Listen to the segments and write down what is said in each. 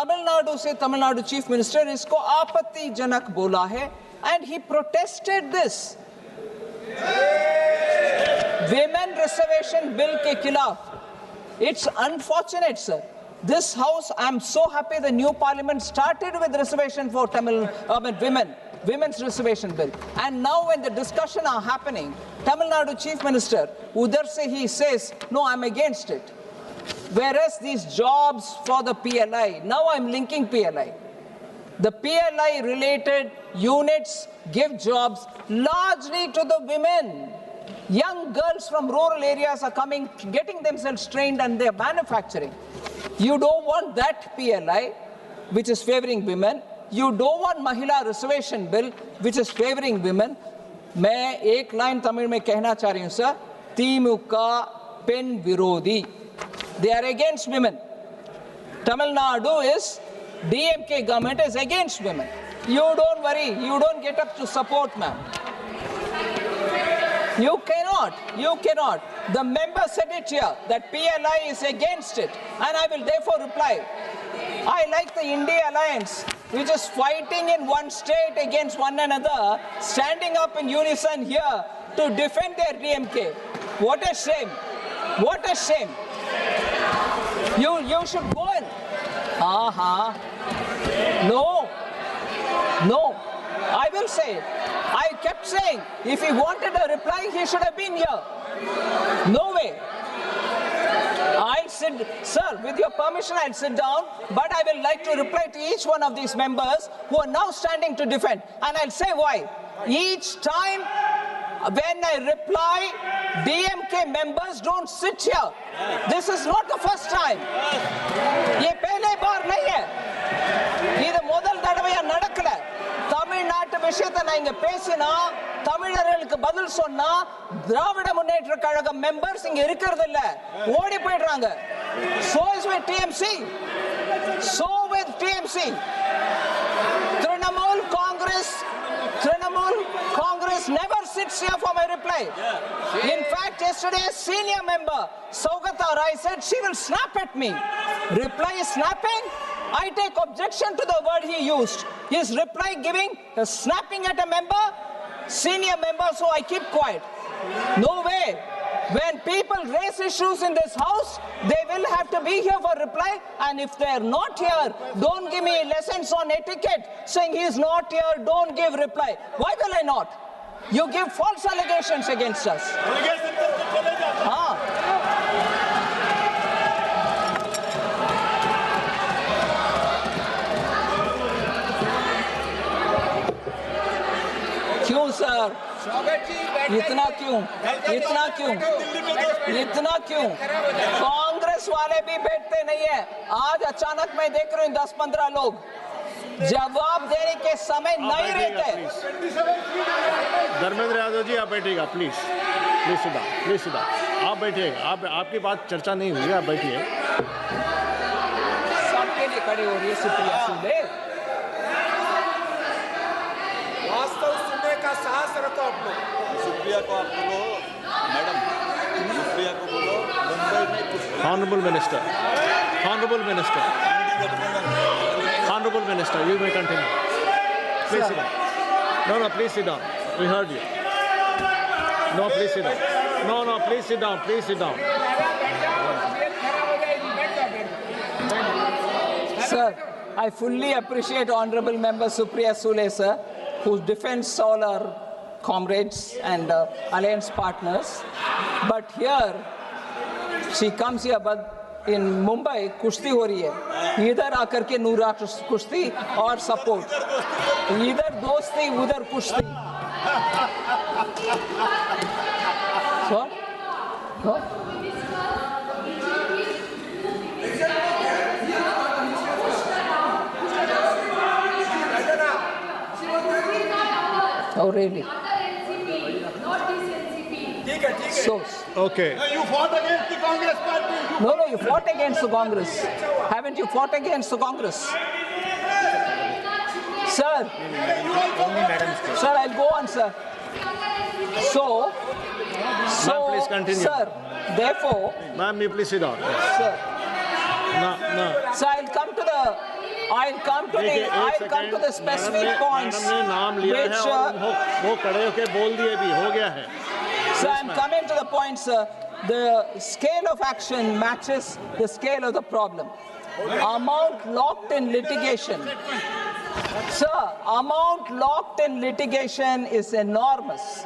तमिलनाडु से Tamil Nadu chief minister इसको आपत्तिजनक बोला है and he protested this. Women reservation bill के खिलाफ. It's unfortunate, sir. This house, I'm so happy the new parliament started with reservation for women's reservation bill. And now when the discussion are happening, Tamil Nadu Chief Minister, udhar se he says, no, I'm against it. Whereas these jobs for the PLI, now I'm linking PLI. The PLI related units give jobs largely to the women. Young girls from rural areas are coming, getting themselves trained and they're manufacturing. You don't want that PLI, which is favoring women. You don't want Mahila reservation bill, which is favoring women. मैं एक line Tamil में कहना चाह रही हूँ sir, तिमुका pen विरोधी. They are against women. Tamil Nadu is, DMK government is against women. You don't worry, you don't get up to support, ma'am. You cannot. The member said it here, that PLI is against it, and I will therefore reply. I like the India Alliance, which is fighting in one state against one another, standing up in unison here to defend their DMK. What a shame. What a shame. You should go in. No. I will say it. I kept saying, if he wanted a reply, he should have been here. No way. I'll sit, sir, with your permission, I'll sit down, but I will like to reply to each one of these members who are now standing to defend. And I'll say why. Each time when I reply, DMK members don't sit here. This is not the first time. ये पहले बार नहीं है. ये तो முதல் தடவையா நடக்கல. தமிழ்நாட்டு விஷயத்தை நான் இங்க பேசினா தமிழர்களுக்கு பதில் சொன்னா திராவிட முன்னேற்ற கழக மெம்பர்ஸ் இங்க இருக்கிறது இல்ல, ஓடி போயிடுறாங்க. So is with TMC. So with TMC. Trinamool Congress never sits here for my reply. In fact, yesterday a senior member, Saugata Rai, said she will snap at me. Reply is snapping? I take objection to the word he used. His reply giving, snapping at a member, senior member, so I keep quiet. No way. When people raise issues in this house, they will have to be here for reply. And if they are not here, don't give me lessons on etiquette, saying he is not here, don't give reply. Why will I not? You give false allegations against us. क्यों sir? इतना क्यों? कांग्रेस वाले भी बैठते नहीं है. आज अचानक मैं देख रहा हूँ 10-15 लोग जवाब देने के समय नहीं रहते. धर्मेंद्र यादव जी आप बैठिएगा प्लीज सुधा आप बैठिएगा. आपकी बात चर्चा नहीं हुई, आप बैठिए. सबके लिए खड़े हो रही है सुप्रिया सुले. वास्तव सुनने का साहस रखो आप लोग. सुप्रिया को आप बोलो, मैडम सुप्रिया को बोलो मुंबई में कुछ. Honorable Minister, you may continue. Please sit down. No, please sit down. We heard you. No, please sit down. No, please sit down. Sir, I fully appreciate Honorable Member Supriya Sule, sir, who defends all our comrades and alliance partners. But here, she comes here, but in Mumbai, कुश्ती हो रही है. इधर आकर के नूरा कुश्ती और सपोर्ट. इधर दोस्ती, उधर कुश्ती. Oh, really? So, okay. You fought against the Congress party. No, you fought against the Congress. Haven't you fought against the Congress? Sir, I'll go on, sir. So, please continue. Sir, therefore, Ma'am, you please sit down. Sir, No. so I'll come to the I'll come to the specific points madam ने नाम लिया है which, और वो खड़े होके बोल दिए भी, हो गया है. So I'm coming to the point, sir. The scale of action matches the scale of the problem. Amount locked in litigation. Sir, amount locked in litigation is enormous.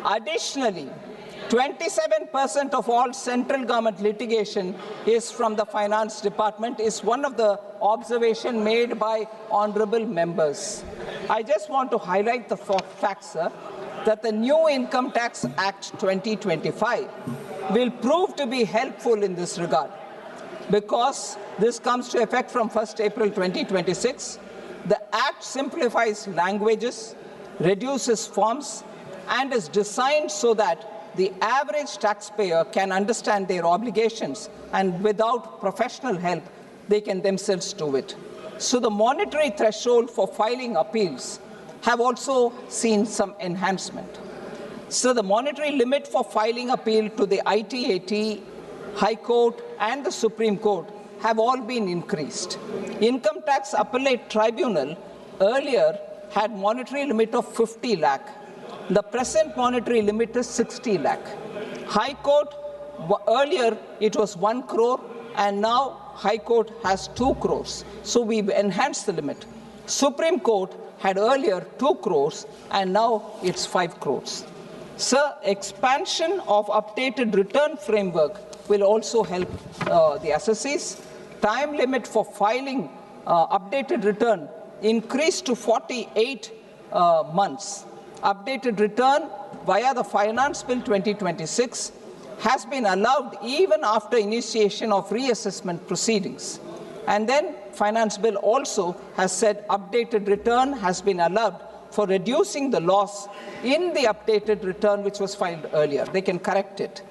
Additionally, 27% of all central government litigation is from the finance department, is one of the observations made by honorable members. I just want to highlight the fact, sir, that the new Income Tax Act 2025 will prove to be helpful in this regard, because this comes to effect from 1st April 2026. The Act simplifies languages, reduces forms, and is designed so that the average taxpayer can understand their obligations, and without professional help, they can themselves do it. So the monetary threshold for filing appeals have also seen some enhancement. So the monetary limit for filing appeal to the ITAT, High Court, and the Supreme Court have all been increased. Income Tax Appellate Tribunal earlier had monetary limit of 50 lakh. The present monetary limit is 60 lakh. High Court, earlier it was 1 crore, and now High Court has 2 crores. So we've enhanced the limit. Supreme Court had earlier 2 crores, and now it's 5 crores. Sir, expansion of updated return framework will also help the assessees. Time limit for filing updated return increased to 48 months. Updated return via the Finance Bill 2026 has been allowed even after initiation of reassessment proceedings. And then Finance Bill also has said updated return has been allowed for reducing the loss in the updated return which was filed earlier. They can correct it.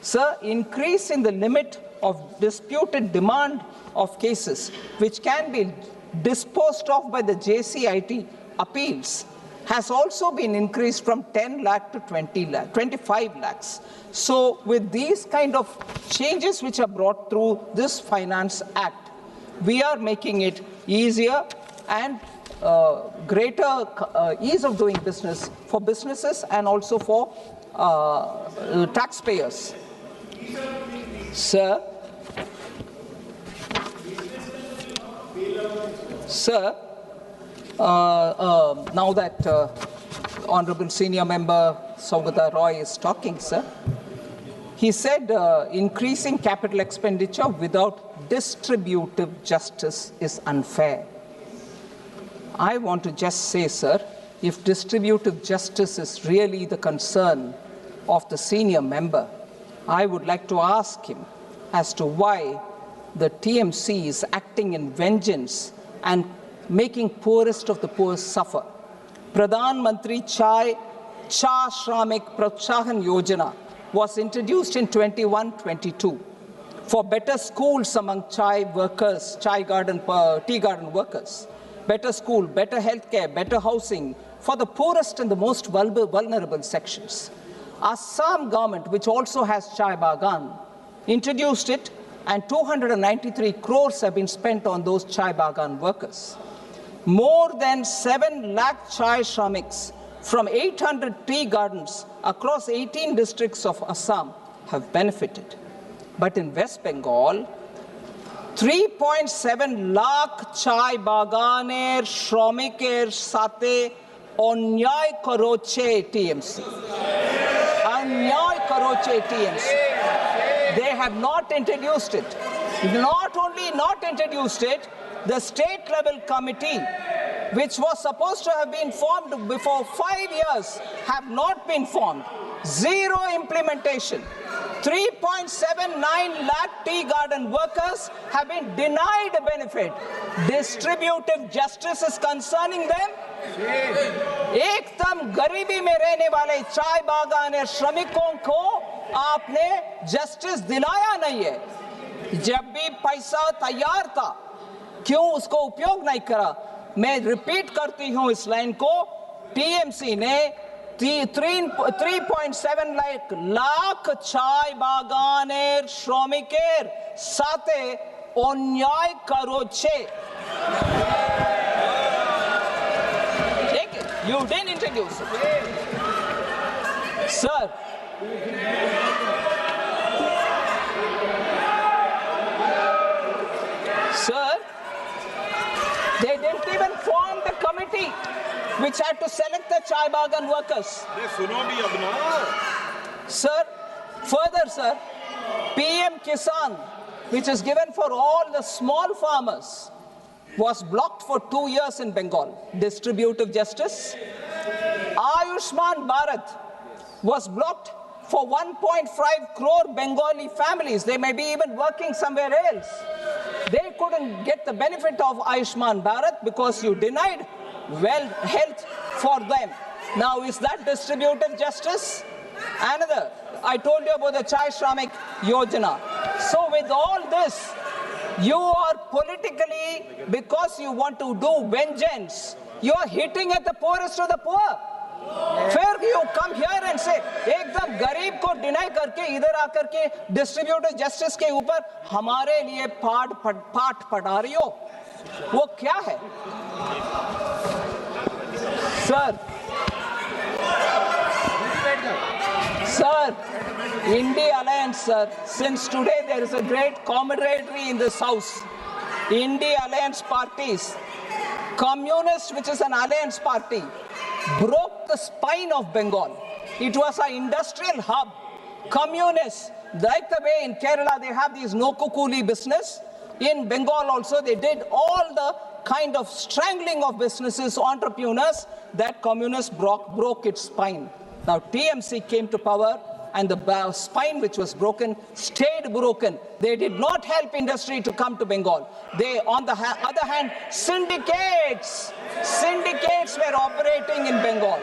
Sir, increase in the limit of disputed demand of cases which can be disposed of by the JCIT appeals has also been increased from 10 lakh to 25 lakhs. So with these kind of changes which are brought through this Finance Act, we are making it easier and greater ease of doing business for businesses and also for taxpayers. Sir, now that Honorable Senior Member Saugata Roy is talking, sir, he said increasing capital expenditure without distributive justice is unfair. I want to just say, sir, if distributive justice is really the concern of the senior member, I would like to ask him as to why the TMC is acting in vengeance and making poorest of the poor suffer. Pradhan Mantri Cha Shramik Protsahan Yojana was introduced in 21-22 for better schools among tea garden workers, better school, better healthcare, better housing for the poorest and the most vulnerable sections. Assam government, which also has chai bagan, introduced it, and 293 crores have been spent on those chai bagan workers. More than 7 lakh chai shramiks from 800 tea gardens across 18 districts of Assam have benefited. But in West Bengal, 3.7 lakh chai baganer shramiker sate onyay karoche TMC. Onyay karoche TMC. They have not introduced it. Not only not introduced it, the state level committee, which was supposed to have been formed before 5 years, have not been formed. Zero implementation. 3.79 lakh tea garden workers have been denied a benefit. Distributive justice is concerning them. एकदम गरीबी में रहने वाले चाय बागान श्रमिकों को आपने जस्टिस दिलाया नहीं है. जब भी पैसा तैयार था, क्यों उसको उपयोग नहीं करा? मैं रिपीट करती हूं इस लाइन को. टीएमसी ने 3.7 लाख चाय बागानेर श्रमिकेर साथे अन्याय करोचे. didn't introduce it. Sir, they didn't even form the committee which had to select the chai bagan workers. Sir, further, sir, PM Kisan, which is given for all the small farmers, was blocked for 2 years in Bengal. Distributive justice. Ayushman Bharat was blocked for 1.5 crore Bengali families. They may be even working somewhere else. They couldn't get the benefit of Ayushman Bharat because you denied health for them. Now, is that distributive justice? Another, I told you about the Chai Shramik Yojana. So with all this, you are politically, because you want to do vengeance, you are hitting at the poorest of the poor. फिर you come here and say एकदम गरीब को deny करके इधर आकर के distributive justice के ऊपर हमारे लिए पाठ पढ़ा रही हो, वो क्या है? Sir, India Alliance, sir, since today there is a great camaraderie in this house. India Alliance parties, Communist, which is an alliance party, broke the spine of Bengal. It was an industrial hub. Communists, like the way in Kerala they have these no kukuli business, in Bengal also they did all the kind of strangling of businesses, entrepreneurs, that communists broke its spine. Now TMC came to power and the spine which was broken stayed broken. They did not help industry to come to Bengal. They, on the other hand, syndicates were operating in Bengal.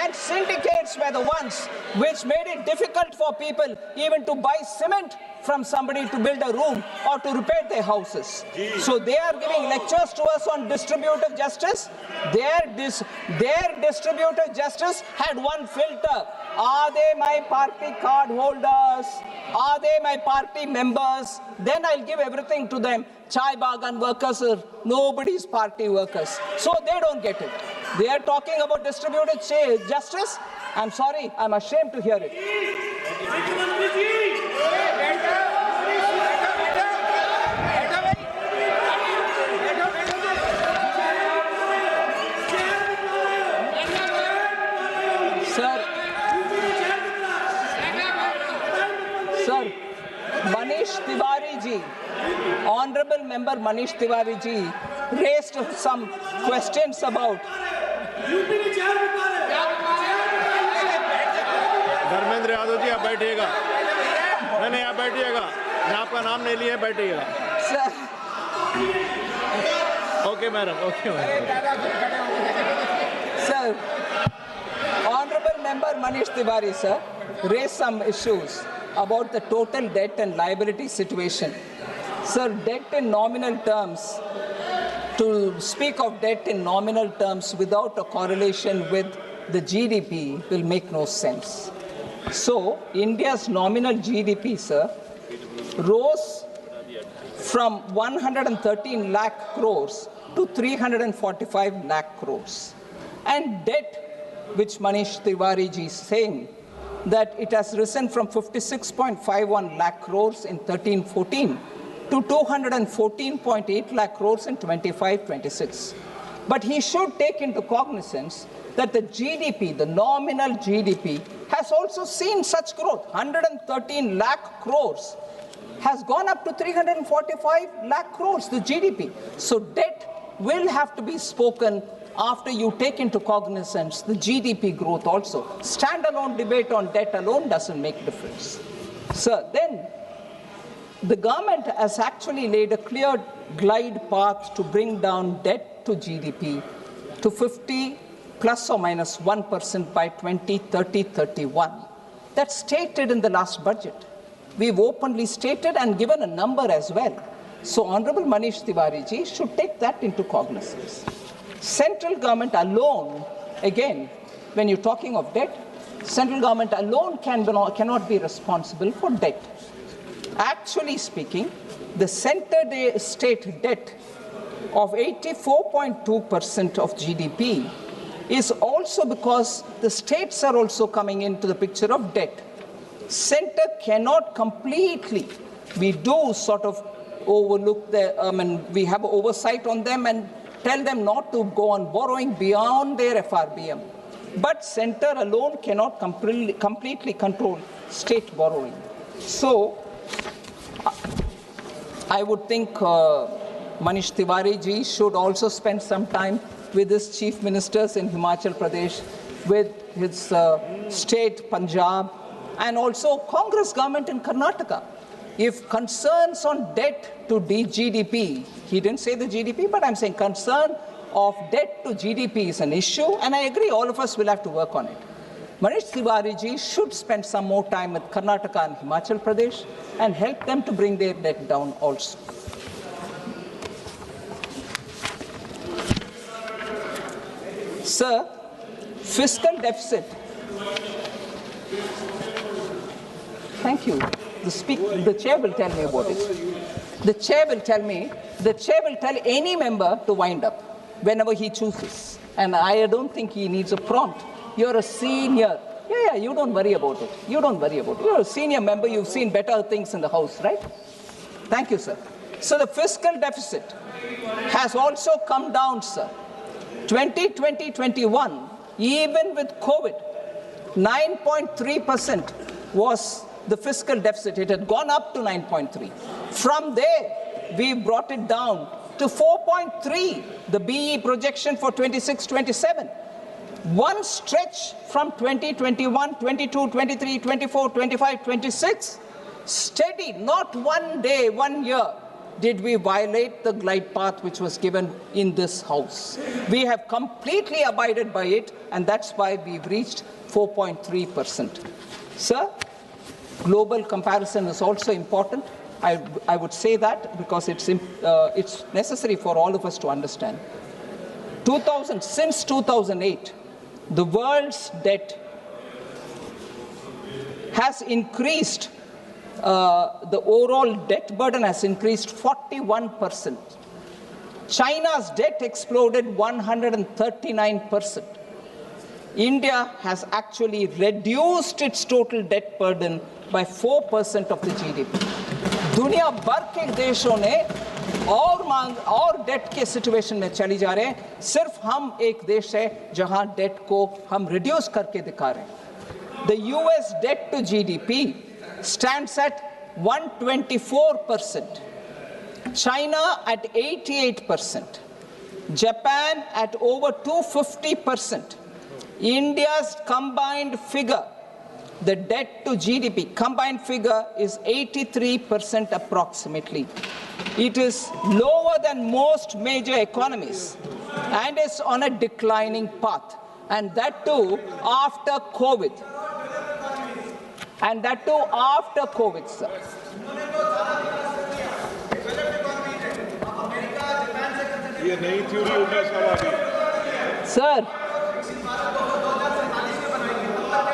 And syndicates were the ones which made it difficult for people even to buy cement from somebody to build a room or to repair their houses. So they are giving lectures to us on distributive justice. Their distributive justice had one filter. Are they my party card holders? Are they my party members? Then I'll give everything to them. Chai bagan workers are nobody's party workers. So they don't get it. They are talking about distributive justice. I'm sorry, I'm ashamed to hear it. Sir, Manish Tiwari ji, Honorable Member Manish Tiwari ji raised some questions about Dharmendra Yadav ji आप बैठिएगा, नहीं आप बैठिएगा, मैं आपका नाम नहीं लिया, बैठिएगा। Okay madam, okay madam. Sir, Honorable Member Manish Tiwari sir raised some issues about the total debt and liability situation. Sir, debt in nominal terms, to speak of debt in nominal terms without a correlation with the GDP will make no sense. So, India's nominal GDP, sir, rose from 113 lakh crores to 345 lakh crores. And debt, which Manish Tiwari ji is saying, that it has risen from 56.51 lakh crores in 13-14 to 214.8 lakh crores in 25-26. But he should take into cognizance that the GDP, the nominal GDP, has also seen such growth. 113 lakh crores has gone up to 345 lakh crores, the GDP. So debt will have to be spoken after you take into cognizance the GDP growth also. Standalone debate on debt alone doesn't make difference. Sir, then the government has actually laid a clear glide path to bring down debt to GDP to 50 plus or minus 1% by 2030-31. That's stated in the last budget. We've openly stated and given a number as well. So Honorable Manish Tiwari ji should take that into cognizance. Central government alone, again, when you're talking of debt, central government alone cannot be responsible for debt. Actually speaking, the center-state debt of 84.2% of GDP is also because the states are also coming into the picture of debt. Center cannot completely, we do sort of overlook we have oversight on them and tell them not to go on borrowing beyond their FRBM. But center alone cannot completely control state borrowing. So I would think Manish Tiwari ji should also spend some time with his chief ministers in Himachal Pradesh, with his state Punjab, and also Congress government in Karnataka. If concerns on debt to GDP, he didn't say the GDP, but I'm saying concern of debt to GDP is an issue, and I agree all of us will have to work on it. Manish Tiwari ji should spend some more time with Karnataka and Himachal Pradesh and help them to bring their debt down also. Sir, fiscal deficit. Thank you. The chair will tell me about it. The chair will tell any member to wind up whenever he chooses. And I don't think he needs a prompt. You're a senior. Yeah, you don't worry about it. You're a senior member. You've seen better things in the House, right? Thank you, sir. So the fiscal deficit has also come down, sir. 2020-21, even with COVID, 9.3% was the fiscal deficit. It had gone up to 9.3. From there, we brought it down to 4.3, the BE projection for 26-27. One stretch from 2021, 22, 23, 24, 25, 26, steady, not one day, 1 year, did we violate the glide path which was given in this House. We have completely abided by it, and that's why we've reached 4.3%. Sir, global comparison is also important. I would say that because it's necessary for all of us to understand. Since 2008, the world's debt has increased. The overall debt burden has increased 41%. China's debt exploded 139%. India has actually reduced its total debt burden by 4% of the GDP. दुनिया भर के देशों ने और date के situation में चली जा रहे हैं. सिर्फ हम एक देश है जहां डेट को हम रिड्यूस करके दिखा रहे हैं. The US debt to GDP stands at 124%. China at 88%. Japan at over 250%. India's combined figure, the debt to GDP combined figure is 83% approximately. It is lower than most major economies and is on a declining path. And that too after COVID. Sir. ये नई theory होगी इसका अभी. Sir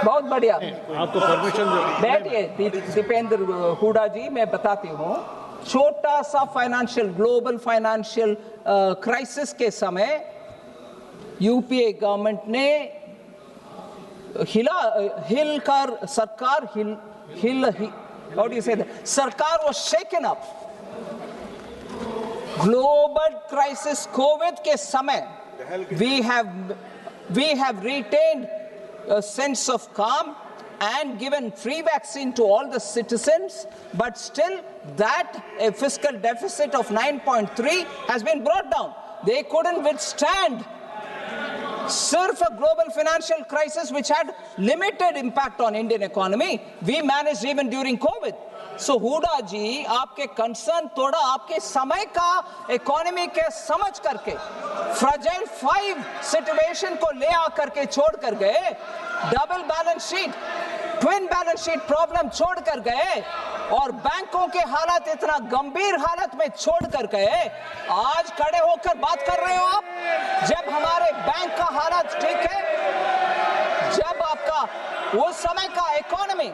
बहुत बढ़िया. आपको permission दो. बैठिए दीपेंद्र हुडा जी, मैं बताती हूँ. छोटा सा ग्लोबल फाइनेंशियल क्राइसिस के समय यूपीए गवर्नमेंट ने सरकार was shaken up. Global crisis COVID के समय we have retained a sense of calm and given free vaccine to all the citizens, but still that a fiscal deficit of 9.3 has been brought down. They couldn't withstand सिर्फ a global financial crisis which had limited impact on Indian economy. We managed even during COVID. So Hooda जी, आपके concern थोड़ा आपके समय का economy के समझ करके fragile 5 situation को ले आकर के छोड़ कर गए, double balance sheet, twin balance sheet problem छोड़ कर गए और बैंकों के हालात इतना गंभीर हालत में छोड़ कर गए. आज खड़े होकर बात कर रहे हो आप, जब हमारे बैंक का हालत ठीक है, जब आपका उस समय का इकोनॉमी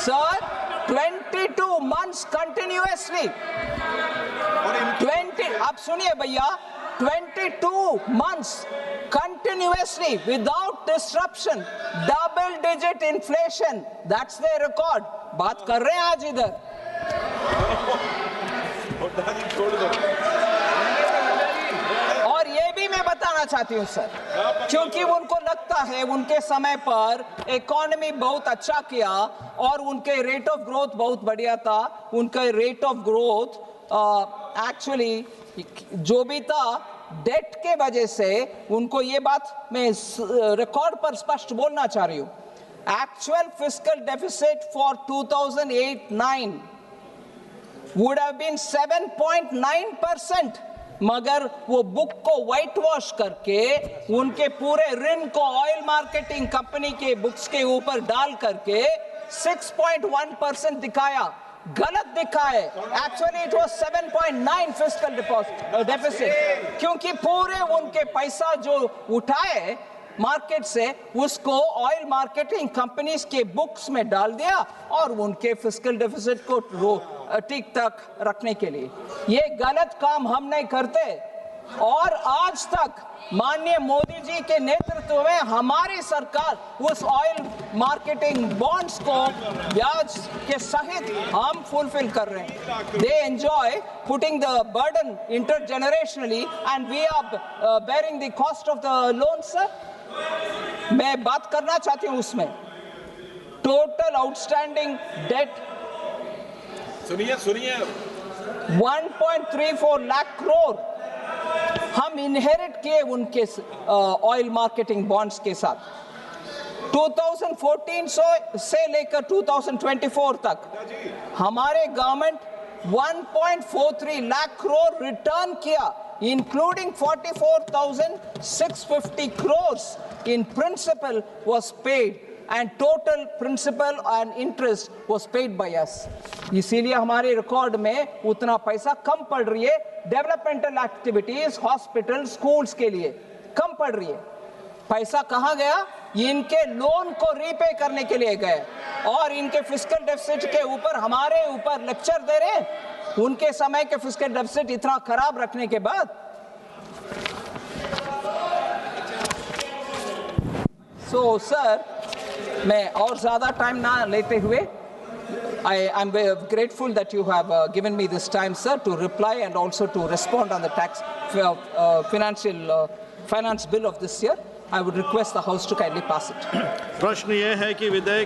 सर 22 months continuously 20. आप सुनिए भैया, 22 months continuously without disruption, double-digit inflation. That's their record. बात कर रहे हैं आज इधर. और ये भी मैं बताना चाहती हूँ सर, क्योंकि उनको लगता है उनके समय पर इकोनॉमी बहुत अच्छा किया और उनके रेट ऑफ ग्रोथ बहुत बढ़िया था. उनका रेट ऑफ ग्रोथ एक्चुअली जो भी था डेट के वजह से, उनको ये बात मैं रिकॉर्ड पर स्पष्ट बोलना चाह रही हूँ. Actual fiscal deficit for 2008-9 would have been 7.9%, मगर वो बुक को व्हाइट वॉश करके उनके पूरे ऋण को ऑयल मार्केटिंग कंपनी के बुक्स के ऊपर डाल करके 6.1% दिखाया. गलत दिखा है. Actually it was 7.9 fiscal deficit, क्योंकि पूरे उनके पैसा जो उठाए मार्केट से उसको ऑयल मार्केटिंग कंपनीज के बुक्स में डाल दिया और उनके फिस्कल डेफिसिट को ठीक तक रखने के लिए. ये गलत काम हम नहीं करते. और आज तक माननीय मोदी जी के नेतृत्व में हमारी सरकार उस ऑयल मार्केटिंग बॉन्ड्स को ब्याज के सहित हम फुलफिल कर रहे हैं. They enjoy putting the burden intergenerationally and we are bearing the cost of the loan. Sir, मैं बात करना चाहती हूं उसमें टोटल आउटस्टैंडिंग डेट सुनिए 1.34 लाख करोड़ हम इनहेरिट किए उनके ऑयल मार्केटिंग बॉन्ड्स के साथ. 2014 से लेकर 2024 तक हमारे गवर्नमेंट 1.43 लाख करोड़ रिटर्न किया, including 44,650 crores in principal was paid and total principal and interest was paid by us. इसीलिए हमारे रिकॉर्ड में उतना पैसा कम पड़ रही है. डेवलपमेंटल एक्टिविटीज, हॉस्पिटल, स्कूल्स के लिए कम पड़ रही है. पैसा कहाँ गया? इनके लोन को रीपे करने के लिए गए और इनके फिस्कल डेफिसिट के ऊपर हमारे ऊपर लेक्चर दे रहे हैं. उनके समय के फिस्कल डेफिसिट इतना खराब रखने के बाद. सो सर, मैं और ज्यादा टाइम ना लेते हुए, I am grateful that you have given me this time, sir, to reply and also to respond on the finance bill of this year. I would request the House to kindly pass it. प्रश्न ये है कि विधेयक